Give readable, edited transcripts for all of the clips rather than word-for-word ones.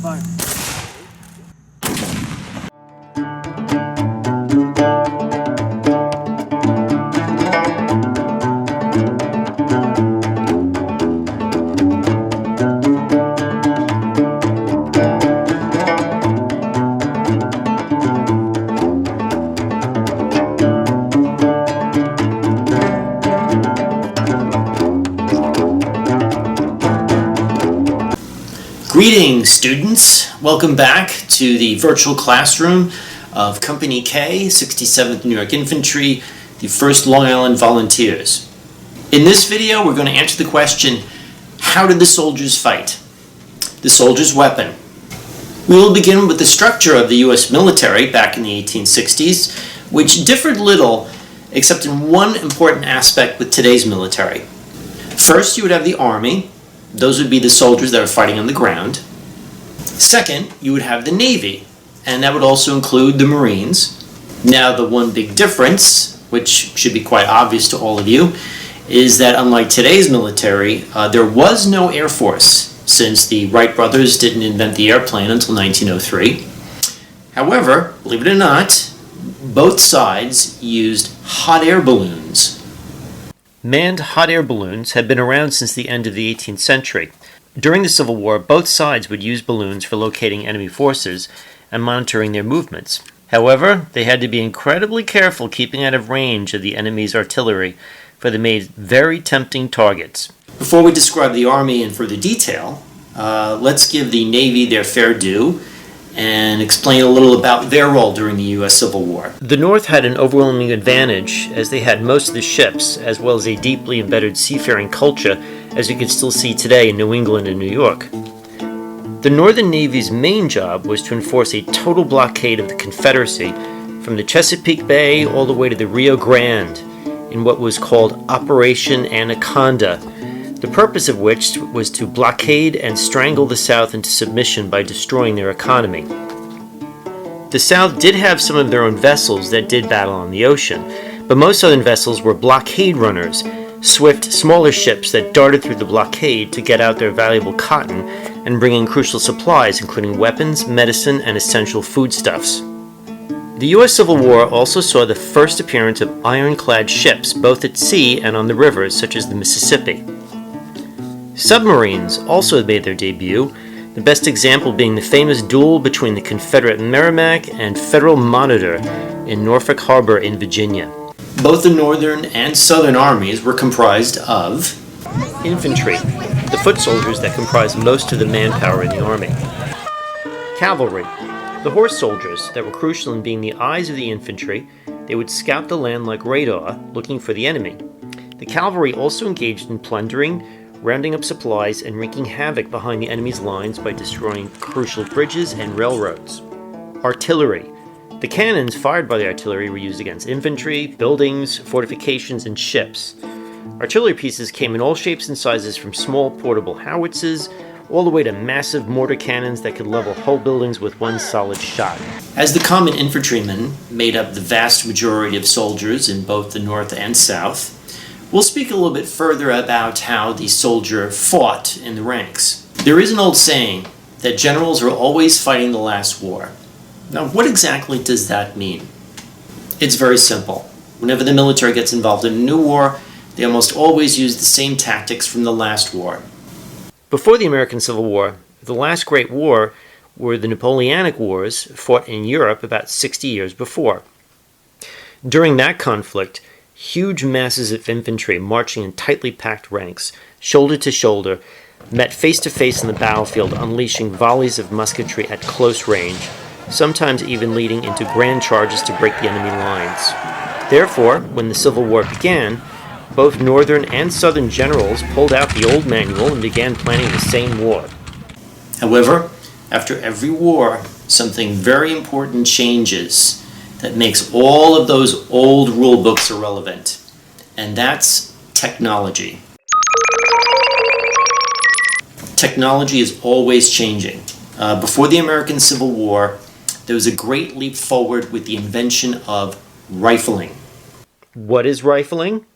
Fine. Greetings, students. Welcome back to the virtual classroom of Company K, 67th New York Infantry, the 1st Long Island Volunteers. In this video, we're going to answer the question, how did the soldiers fight? The soldier's weapon. We will begin with the structure of the U.S. military back in the 1860s, which differed little except in one important aspect with today's military. First, you would have the Army. Those would be the soldiers that are fighting on the ground. Second, you would have the Navy, and that would also include the Marines. Now, the one big difference, which should be quite obvious to all of you, is that unlike today's military, there was no Air Force, since the Wright brothers didn't invent the airplane until 1903. However, believe it or not, both sides used hot air balloons. Manned hot air balloons had been around since the end of the 18th century. During the Civil War, both sides would use balloons for locating enemy forces and monitoring their movements. However, they had to be incredibly careful keeping out of range of the enemy's artillery, for they made very tempting targets. Before we describe the Army in further detail, let's give the Navy their fair due and explain a little about their role during the U.S. Civil War. The North had an overwhelming advantage as they had most of the ships, as well as a deeply embedded seafaring culture, as you can still see today in New England and New York. The Northern Navy's main job was to enforce a total blockade of the Confederacy from the Chesapeake Bay all the way to the Rio Grande in what was called Operation Anaconda, the purpose of which was to blockade and strangle the South into submission by destroying their economy. The South did have some of their own vessels that did battle on the ocean, but most Southern vessels were blockade runners, swift, smaller ships that darted through the blockade to get out their valuable cotton and bring in crucial supplies, including weapons, medicine, and essential foodstuffs. The U.S. Civil War also saw the first appearance of ironclad ships, both at sea and on the rivers, such as the Mississippi. Submarines also made their debut, the best example being the famous duel between the Confederate Merrimac and Federal Monitor in Norfolk Harbor in Virginia. Both the Northern and Southern armies were comprised of infantry, the foot soldiers that comprised most of the manpower in the army. Cavalry, the horse soldiers that were crucial in being the eyes of the infantry. They would scout the land like radar, looking for the enemy. The cavalry also engaged in plundering, rounding up supplies, and wreaking havoc behind the enemy's lines by destroying crucial bridges and railroads. Artillery. The cannons fired by the artillery were used against infantry, buildings, fortifications, and ships. Artillery pieces came in all shapes and sizes, from small portable howitzers all the way to massive mortar cannons that could level whole buildings with one solid shot. As the common infantrymen made up the vast majority of soldiers in both the North and South, we'll speak a little bit further about how the soldier fought in the ranks. There is an old saying that generals are always fighting the last war. Now, what exactly does that mean? It's very simple. Whenever the military gets involved in a new war, they almost always use the same tactics from the last war. Before the American Civil War, the last great war were the Napoleonic Wars, fought in Europe about 60 years before. During that conflict, huge masses of infantry marching in tightly packed ranks, shoulder to shoulder, met face to face in the battlefield, unleashing volleys of musketry at close range, sometimes even leading into grand charges to break the enemy lines. Therefore, when the Civil War began, both Northern and Southern generals pulled out the old manual and began planning the same war. However, after every war, something very important changes that makes all of those old rule books irrelevant, and that's technology. Technology is always changing. Before the American Civil War, there was a great leap forward with the invention of rifling. What is rifling?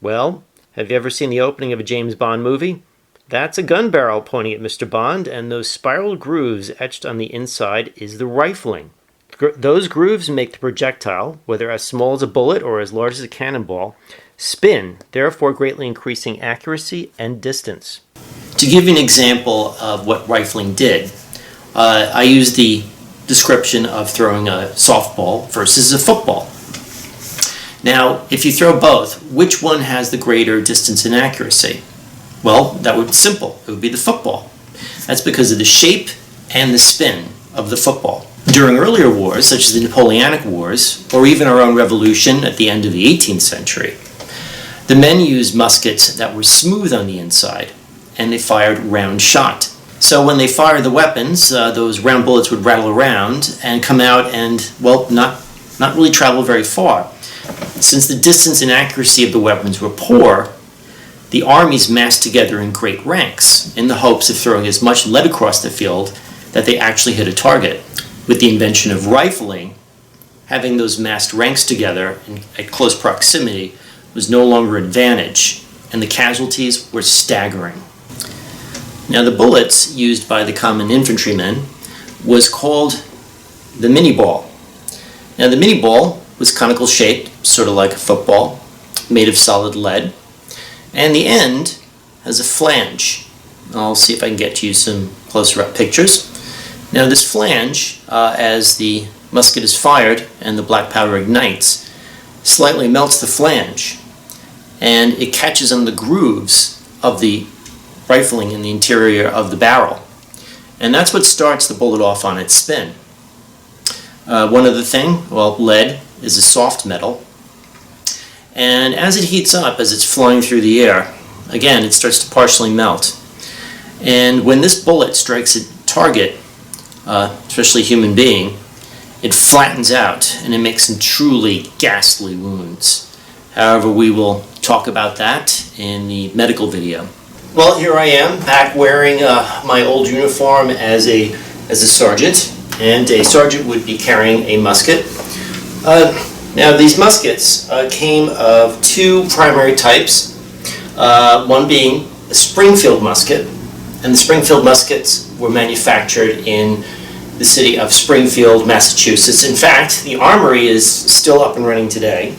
Well, have you ever seen the opening of a James Bond movie? That's a gun barrel pointing at Mr. Bond, and those spiral grooves etched on the inside is the rifling. Those grooves make the projectile, whether as small as a bullet or as large as a cannonball, spin, therefore greatly increasing accuracy and distance. To give you an example of what rifling did, I used the description of throwing a softball versus a football. Now, if you throw both, which one has the greater distance and accuracy? Well, that would be simple. It would be the football. That's because of the shape and the spin of the football. During earlier wars, such as the Napoleonic Wars, or even our own revolution at the end of the 18th century, the men used muskets that were smooth on the inside, and they fired round shot. So when they fired the weapons, those round bullets would rattle around and come out and, well, not really travel very far. Since the distance and accuracy of the weapons were poor, the armies massed together in great ranks in the hopes of throwing as much lead across the field that they actually hit a target. With the invention of rifling, having those massed ranks together at close proximity was no longer an advantage, and the casualties were staggering. Now, the bullets used by the common infantrymen was called the mini ball. Now, the mini ball was conical shaped, sort of like a football, made of solid lead, and the end has a flange. I'll see if I can get you some closer up pictures. Now, this flange, as the musket is fired and the black powder ignites, slightly melts the flange, and it catches on the grooves of the rifling in the interior of the barrel. And that's what starts the bullet off on its spin. One other thing, well, lead is a soft metal, and as it heats up, as it's flying through the air, again, it starts to partially melt. And when this bullet strikes a target, especially a human being, it flattens out and it makes some truly ghastly wounds. However, we will talk about that in the medical video. Well, here I am, back wearing my old uniform as a sergeant, and a sergeant would be carrying a musket. Now, these muskets came of two primary types, one being a Springfield musket, and the Springfield muskets were manufactured in the city of Springfield, Massachusetts. In fact, the armory is still up and running today.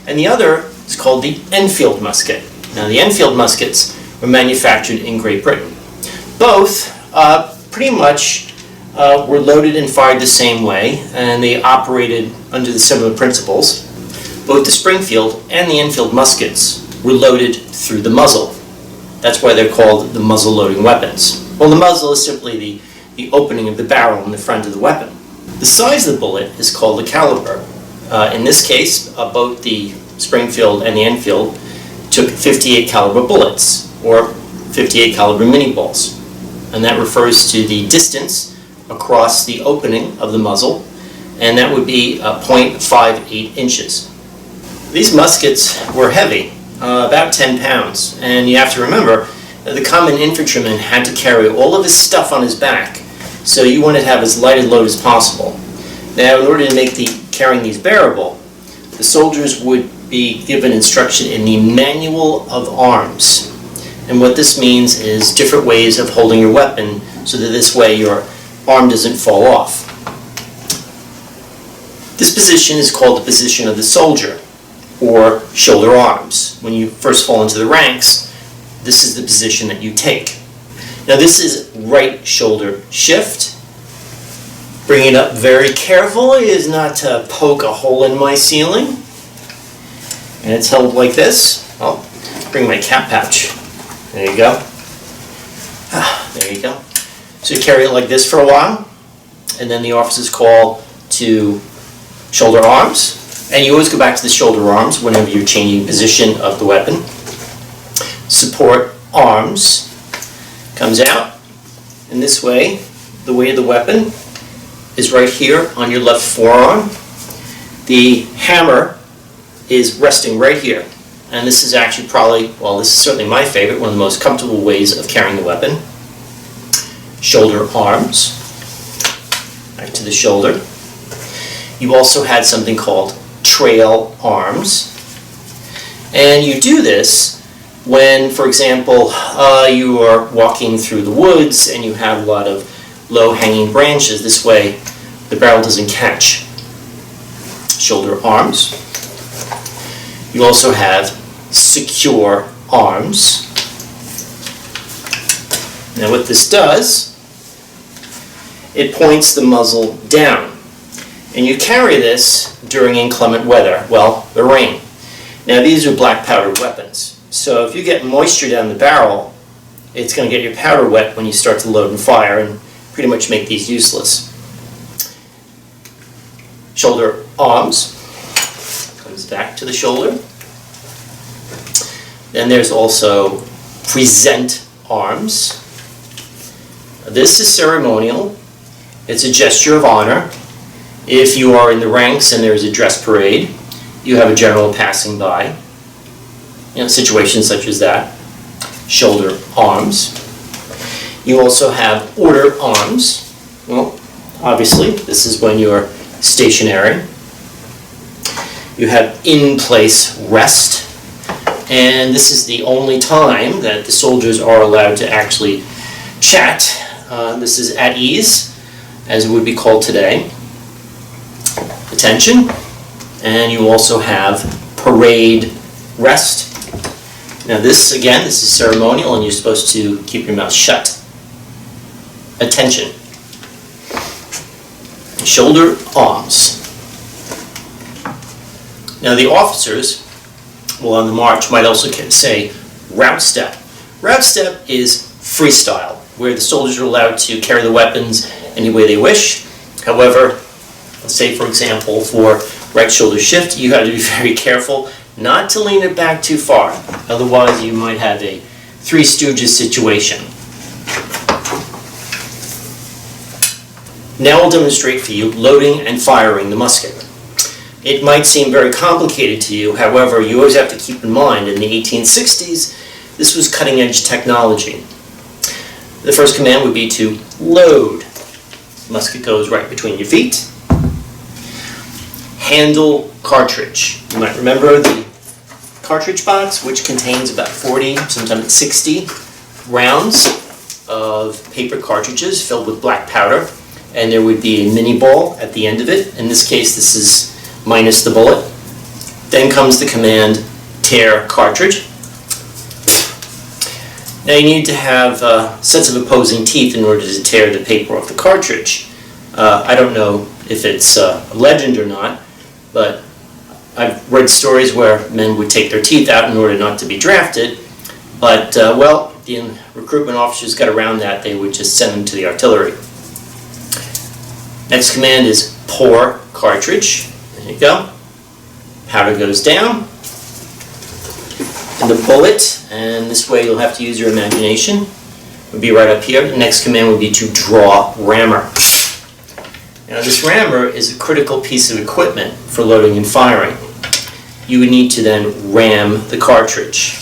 And the other is called the Enfield musket. Now, the Enfield muskets were manufactured in Great Britain. Both pretty much were loaded and fired the same way, and they operated under the similar principles. Both the Springfield and the Enfield muskets were loaded through the muzzle. That's why they're called the muzzle-loading weapons. Well, the muzzle is simply the opening of the barrel in the front of the weapon. The size of the bullet is called the caliber. In this case, both the Springfield and the Enfield took 58 caliber bullets, or 58 caliber mini balls. And that refers to the distance across the opening of the muzzle, and that would be 0.58 inches. These muskets were heavy, about 10 pounds, and you have to remember that the common infantryman had to carry all of his stuff on his back, so you wanted to have as light a load as possible. Now, in order to make carrying these bearable, the soldiers would be given instruction in the Manual of Arms. And what this means is different ways of holding your weapon so that this way your arm doesn't fall off. This position is called the position of the soldier, or shoulder arms. When you first fall into the ranks, this is the position that you take. Now, this is right shoulder shift. Bring it up very carefully as not to poke a hole in my ceiling. And it's held like this. I'll bring my cap pouch. There you go. There you go. So you carry it like this for a while, and then the officer's call to shoulder arms. And you always go back to the shoulder arms whenever you're changing position of the weapon. Support arms comes out, and this way, the weight of the weapon is right here on your left forearm. The hammer is resting right here, and this is actually probably, well, this is certainly my favorite, one of the most comfortable ways of carrying the weapon. Shoulder arms, back to the shoulder. You also had something called trail arms, and you do this when, for example, you are walking through the woods and you have a lot of low-hanging branches. This way the barrel doesn't catch. Shoulder arms. You also have secure arms. Now what this does, it points the muzzle down. And you carry this during inclement weather, well, the rain. Now these are black powdered weapons. So if you get moisture down the barrel, it's going to get your powder wet when you start to load and fire and pretty much make these useless. Shoulder arms, comes back to the shoulder. Then there's also present arms. This is ceremonial. It's a gesture of honor. If you are in the ranks and there's a dress parade, you have a general passing by. Situations such as that. Shoulder arms. You also have order arms. Well, obviously, this is when you're stationary. You have in-place rest. And this is the only time that the soldiers are allowed to actually chat. This is at ease, as it would be called today. Attention. And you also have parade rest. Now this is ceremonial and you're supposed to keep your mouth shut. Attention. Shoulder arms. Now the officers, on the march, might also say route step. Route step is freestyle, where the soldiers are allowed to carry the weapons any way they wish. However, let's say for example for right shoulder shift, you got to be very careful not to lean it back too far. Otherwise you might have a Three Stooges situation. Now I'll demonstrate for you loading and firing the musket. It might seem very complicated to you, however, you always have to keep in mind in the 1860s, this was cutting edge technology. The first command would be to load. Musket goes right between your feet. Handle cartridge. You might remember the cartridge box, which contains about 40, sometimes 60 rounds of paper cartridges filled with black powder, and there would be a mini ball at the end of it. In this case, this is minus the bullet. Then comes the command tear cartridge. Now you need to have sets of opposing teeth in order to tear the paper off the cartridge. I don't know if it's a legend or not, but I've read stories where men would take their teeth out in order not to be drafted, but well, the recruitment officers got around that. They would just send them to the artillery. Next command is pour cartridge. There you go. Powder goes down. And the bullet, and this way you'll have to use your imagination, would be right up here. The next command would be to draw rammer. Now this rammer is a critical piece of equipment for loading and firing. You would need to then ram the cartridge.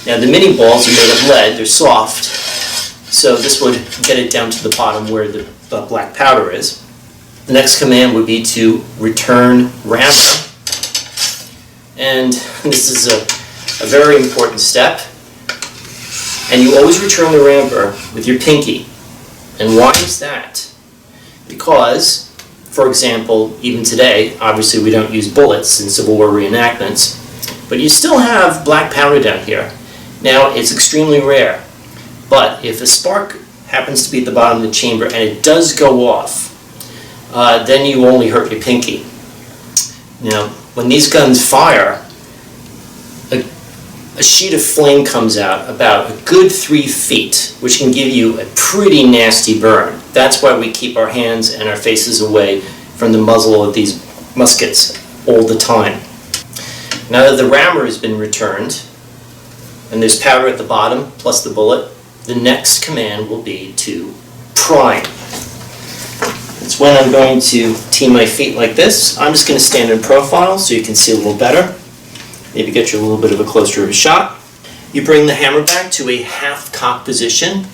Now the mini balls are made of lead, they're soft, so this would get it down to the bottom where the black powder is. The next command would be to return rammer. And this is a very important step. And you always return the rammer with your pinky. And why is that? Because, for example, even today, obviously we don't use bullets in Civil War reenactments, but you still have black powder down here. Now, it's extremely rare, but if a spark happens to be at the bottom of the chamber and it does go off, then you only hurt your pinky. Now, when these guns fire, a sheet of flame comes out about a good 3 feet, which can give you a pretty nasty burn. That's why we keep our hands and our faces away from the muzzle of these muskets all the time. Now that the rammer has been returned, and there's powder at the bottom plus the bullet, the next command will be to prime. It's when I'm going to tee my feet like this. I'm just going to stand in profile so you can see a little better. Maybe get you a little bit of a closer of a shot. You bring the hammer back to a half-cock position.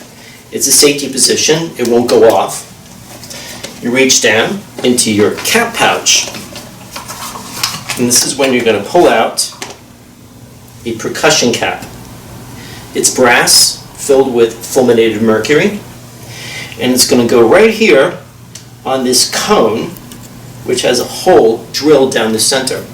It's a safety position. It won't go off. You reach down into your cap pouch. And this is when you're going to pull out a percussion cap. It's brass filled with fulminated mercury, and it's going to go right here on this cone, which has a hole drilled down the center.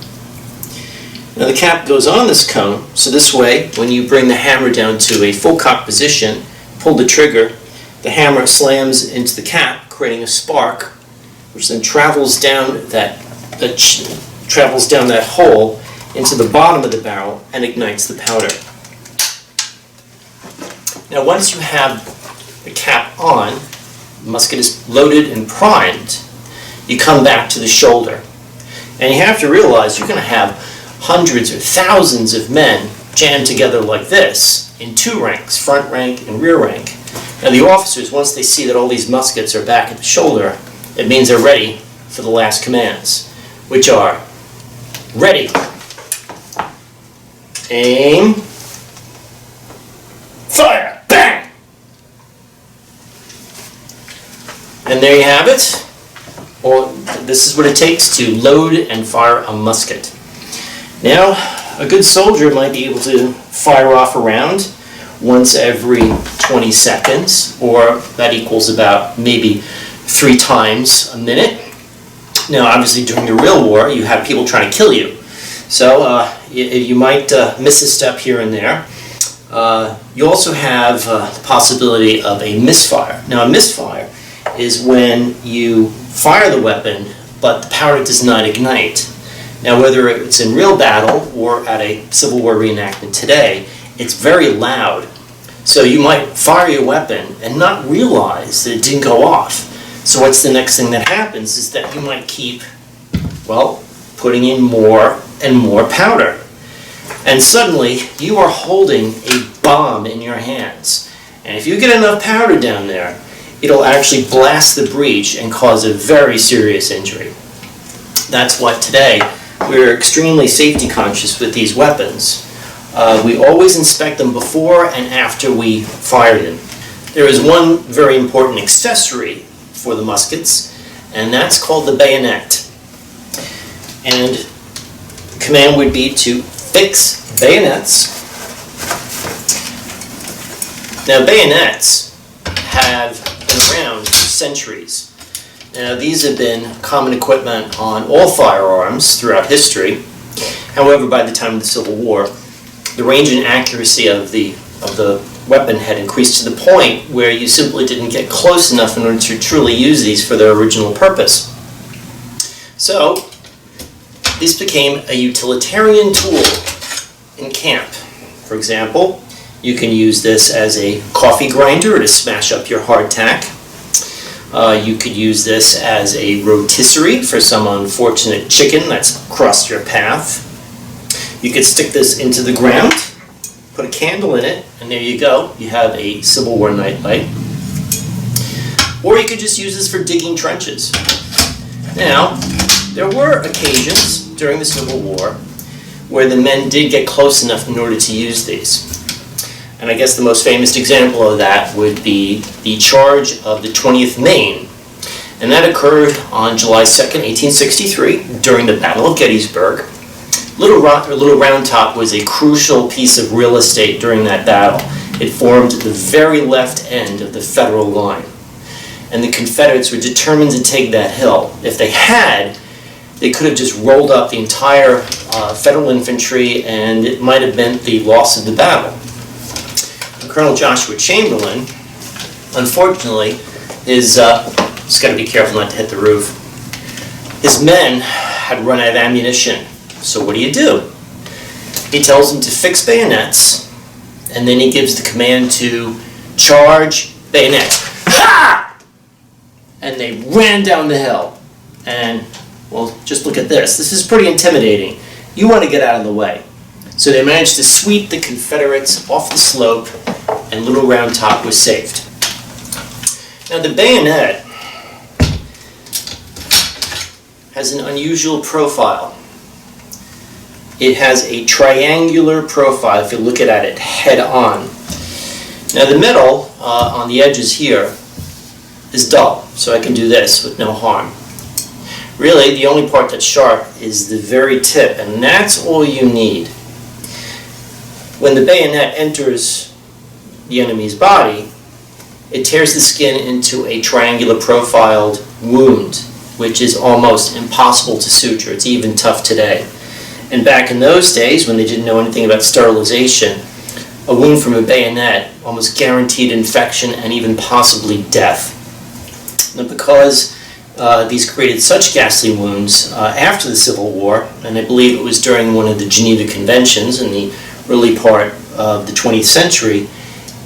Now the cap goes on this cone, so this way, when you bring the hammer down to a full cock position, pull the trigger, the hammer slams into the cap, creating a spark, which then travels down that hole into the bottom of the barrel and ignites the powder. Now once you have the cap on, the musket is loaded and primed, you come back to the shoulder. And you have to realize you're going to have hundreds or thousands of men jammed together like this in two ranks, front rank and rear rank. Now the officers, once they see that all these muskets are back at the shoulder, it means they're ready for the last commands, which are ready, aim, fire, bang! And there you have it. Well, this is what it takes to load and fire a musket. Now, a good soldier might be able to fire off a round once every 20 seconds, or that equals about maybe 3 times a minute. Now, obviously, during the real war, you have people trying to kill you. So, you might miss a step here and there. You also have the possibility of a misfire. Now, a misfire is when you fire the weapon, but the powder does not ignite. Now, whether it's in real battle or at a Civil War reenactment today, it's very loud. So you might fire your weapon and not realize that it didn't go off. So what's the next thing that happens is that you might keep, well, putting in more and more powder. And suddenly, you are holding a bomb in your hands. And if you get enough powder down there, it'll actually blast the breech and cause a very serious injury. That's why today we're extremely safety conscious with these weapons. We always inspect them before and after we fire them. There is one very important accessory for the muskets, and that's called the bayonet. And the command would be to fix bayonets. Now, bayonets have been around for centuries. Now, these have been common equipment on all firearms throughout history. However, by the time of the Civil War, the range and accuracy of the weapon had increased to the point where you simply didn't get close enough in order to truly use these for their original purpose. So, this became a utilitarian tool in camp. For example, you can use this as a coffee grinder to smash up your hardtack. You could use this as a rotisserie for some unfortunate chicken that's crossed your path. You could stick this into the ground, put a candle in it, and there you go. You have a Civil War nightlight. Or you could just use this for digging trenches. Now, there were occasions during the Civil War where the men did get close enough in order to use these. And I guess the most famous example of that would be the charge of the 20th Maine. And that occurred on July 2nd, 1863, during the Battle of Gettysburg. Little Round Top was a crucial piece of real estate during that battle. It formed the very left end of the Federal line. And the Confederates were determined to take that hill. If they had, they could have just rolled up the entire Federal infantry, and it might have meant the loss of the battle. Colonel Joshua Chamberlain, unfortunately, just got to be careful not to hit the roof. His men had run out of ammunition. So what do? He tells them to fix bayonets, and then he gives the command to charge bayonets. Ha! And they ran down the hill. And, well, just look at this. This is pretty intimidating. You want to get out of the way. So they managed to sweep the Confederates off the slope, and Little Round Top was saved. Now the bayonet has an unusual profile. It has a triangular profile if you look at it head on. Now the metal on the edges here is dull, so I can do this with no harm. Really, the only part that's sharp is the very tip, and that's all you need. When the bayonet enters the enemy's body, it tears the skin into a triangular profiled wound, which is almost impossible to suture. It's even tough today. And back in those days, when they didn't know anything about sterilization, a wound from a bayonet almost guaranteed infection and even possibly death. Now, because these created such ghastly wounds after the Civil War, and I believe it was during one of the Geneva Conventions in the early part of the 20th century,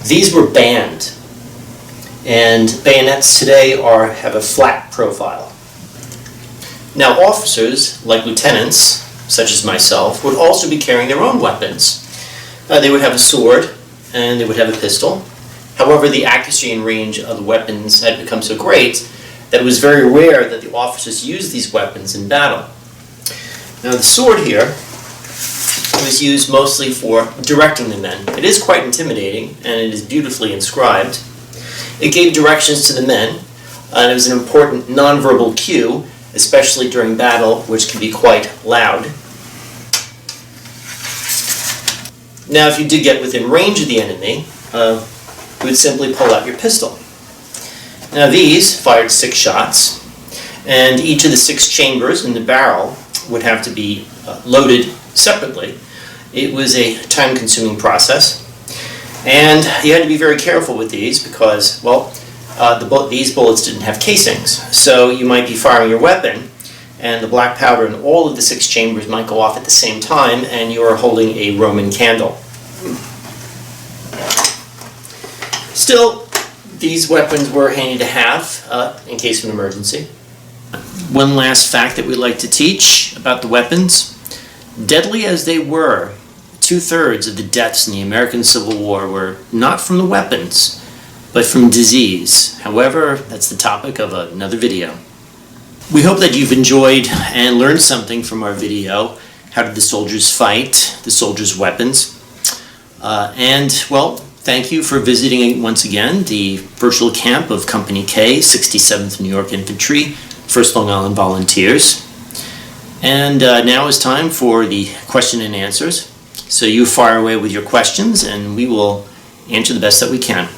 these were banned. And bayonets today have a flat profile. Now, officers, like lieutenants, such as myself, would also be carrying their own weapons. They would have a sword and they would have a pistol. However, the accuracy and range of the weapons had become so great that it was very rare that the officers used these weapons in battle. Now, the sword here was used mostly for directing the men. It is quite intimidating and it is beautifully inscribed. It gave directions to the men, and it was an important nonverbal cue, especially during battle, which can be quite loud. Now, if you did get within range of the enemy, you would simply pull out your pistol. Now, these fired 6 shots, and each of the 6 chambers in the barrel would have to be loaded separately. It was a time-consuming process, and you had to be very careful with these because, well, these bullets didn't have casings, so you might be firing your weapon, and the black powder in all of the 6 chambers might go off at the same time, and you are holding a Roman candle. Still, these weapons were handy to have in case of an emergency. One last fact that we'd like to teach about the weapons. Deadly as they were, 2/3 of the deaths in the American Civil War were not from the weapons, but from disease. However, that's the topic of another video. We hope that you've enjoyed and learned something from our video. How did the soldiers fight? The soldiers' weapons. Well, thank you for visiting once again the virtual camp of Company K, 67th New York Infantry, 1st Long Island Volunteers. And now is time for the question and answers. So you fire away with your questions and we will answer the best that we can.